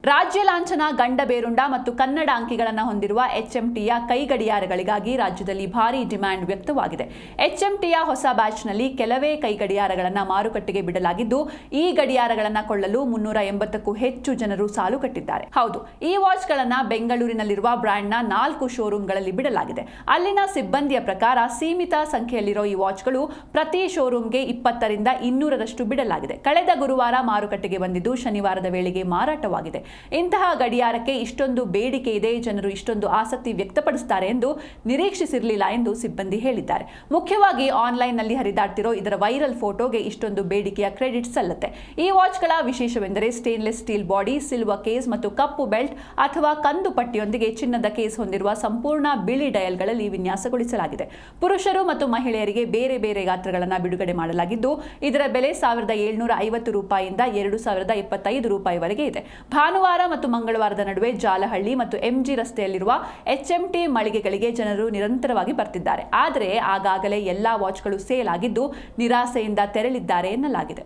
ರಾಜ್ಯ ಲಾಂಛನ, ಗಂಡ ಬೇರುಂಡ ಮತ್ತು ಕನ್ನಡ ಅಂಕಿಗಳನ್ನು ಹೊಂದಿರುವ ಎಚ್ಎಂಟಿಯ ಕೈ ಗಡಿಯಾರಗಳಿಗಾಗಿ ರಾಜ್ಯದಲ್ಲಿ ಭಾರೀ ಡಿಮ್ಯಾಂಡ್ ವ್ಯಕ್ತವಾಗಿದೆ. ಎಚ್ಎಂಟಿಯ ಹೊಸ ಬ್ಯಾಚ್ನಲ್ಲಿ ಕೆಲವೇ ಕೈ ಗಡಿಯಾರಗಳನ್ನು ಮಾರುಕಟ್ಟೆಗೆ ಬಿಡಲಾಗಿದ್ದು, ಈ ಗಡಿಯಾರಗಳನ್ನು ಕೊಳ್ಳಲು 380ಕ್ಕೂ ಹೆಚ್ಚು ಜನರು ಸಾಲು ಕಟ್ಟಿದ್ದಾರೆ. ಹೌದು, ಈ ವಾಚ್ಗಳನ್ನು ಬೆಂಗಳೂರಿನಲ್ಲಿರುವ ಬ್ರ್ಯಾಂಡ್ನ 4 ಶೋರೂಮ್ಗಳಲ್ಲಿ ಬಿಡಲಾಗಿದೆ. ಅಲ್ಲಿನ ಸಿಬ್ಬಂದಿಯ ಪ್ರಕಾರ ಸೀಮಿತ ಸಂಖ್ಯೆಯಲ್ಲಿರೋ ಈ ವಾಚ್ಗಳು ಪ್ರತಿ ಶೋರೂಮ್ಗೆ 20ರಿಂದ 200ರಷ್ಟು ಬಿಡಲಾಗಿದೆ. ಕಳೆದ ಗುರುವಾರ ಮಾರುಕಟ್ಟೆಗೆ ಬಂದಿದ್ದು, ಶನಿವಾರದ ವೇಳೆಗೆ ಮಾರಾಟವಾಗಿದೆ. ಇಂತಹ ಗಡಿಯಾರಕ್ಕೆ ಇಷ್ಟೊಂದು ಬೇಡಿಕೆ ಇದೆ, ಜನರು ಇಷ್ಟೊಂದು ಆಸಕ್ತಿ ವ್ಯಕ್ತಪಡಿಸುತ್ತಾರೆ ಎಂದು ನಿರೀಕ್ಷಿಸಿರಲಿಲ್ಲ ಎಂದು ಸಿಬ್ಬಂದಿ ಹೇಳಿದ್ದಾರೆ. ಮುಖ್ಯವಾಗಿ ಆನ್ಲೈನ್ನಲ್ಲಿ ಹರಿದಾಡ್ತಿರೋ ಇದರ ವೈರಲ್ ಫೋಟೋಗೆ ಇಷ್ಟೊಂದು ಬೇಡಿಕೆಯ ಕ್ರೆಡಿಟ್ ಸಲ್ಲುತ್ತೆ. ಈ ವಾಚ್ಗಳ ವಿಶೇಷವೆಂದರೆ stainless steel body, silver case ಮತ್ತು ಕಪ್ಪು ಬೆಲ್ಟ್ ಅಥವಾ ಕಂದು ಪಟ್ಟಿಯೊಂದಿಗೆ ಚಿನ್ನದ ಕೇಸ್ ಹೊಂದಿರುವ ಸಂಪೂರ್ಣ ಬಿಳಿ ಡಯಲ್ಗಳಲ್ಲಿ ವಿನ್ಯಾಸಗೊಳಿಸಲಾಗಿದೆ. ಪುರುಷರು ಮತ್ತು ಮಹಿಳೆಯರಿಗೆ ಬೇರೆ ಬೇರೆ ಗಾತ್ರಗಳನ್ನು ಬಿಡುಗಡೆ ಮಾಡಲಾಗಿದ್ದು, ಇದರ ಬೆಲೆ ₹1,750 ₹2,075 ಇದೆ. ಭಾನುವಾರ ಮತ್ತು ಮಂಗಳವಾರದ ನಡುವೆ ಜಾಲಹಳ್ಳಿ ಮತ್ತು ಎಂಜಿ ರಸ್ತೆಯಲ್ಲಿರುವ ಎಚ್ಎಂಟಿ ಮಳಿಗೆಗಳಿಗೆ ಜನರು ನಿರಂತರವಾಗಿ ಬರ್ತಿದ್ದಾರೆ. ಆದರೆ ಆಗಾಗಲೇ ಎಲ್ಲಾ ವಾಚ್ಗಳು ಸೇಲ್ ಆಗಿದ್ದು, ನಿರಾಸೆಯಿಂದ ತೆರಳಿದ್ದಾರೆ ಎನ್ನಲಾಗಿದೆ.